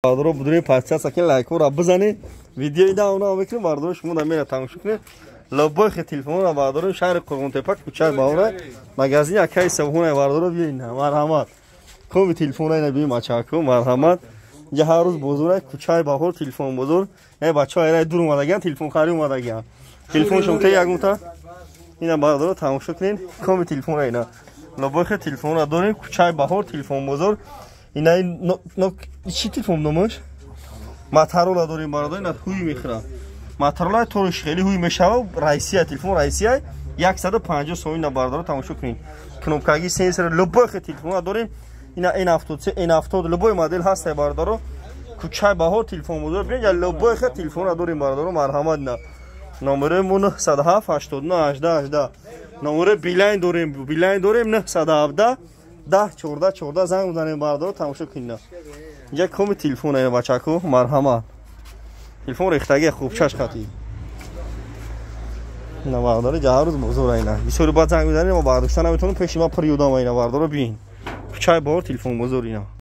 بردارو بدون پرچه سکن لایک رو بزنید ویدیو ایده اونا بکنید بردارو شما نمیره تماشا کنید لبای خ تلفن رو بردارو شهر قرغون تپه کوچه باوره مغازه یکی سوهونه بردارو بیاین مرحمت کوم تلفن اینا بی ماچاکو مرحمت یه هر روز بزرگ کوچه باور تلفن بزرگ ای بچه‌ها اینا دور اومدن تلفن خری اومدن تلفن شما کی یگم تا اینا بردارو تماشا کنید کوم تلفن اینا لبای خ تلفن رو داریم کوچه باور تلفن بزرگ اینا چی تلفن نماش ماترولا داریم بردار اینا هوی میخره ماترولا تورش خیلی هوی میشه رئیسی تلفن رئیسی 150 سوم اینا بردار تماشا کنین کنوپکاگی سنسور لبای خ تلفن داریم اینا این هفتاد لبای مدل هست بردارو کوچه بهار تلفن بزرگ بیا لبای خ تلفن داریم بردارو مرحمت نه نمرمون 907 89 18 18 نمره بیلاین داریم 917 10 14 زنگ بزنیم بردارو تماشا کنین یک کم تلفن اینا بچه‌کو مرحمت تلفن ریختگی خوب چش خطی اینا بردارو جه روز بزرگ اینا بسیار بعد زنگ بزنیم ما برداشتن نمیتونم پیش ما پریودام اینا بردارو بین چای بار تلفن بزرگ اینا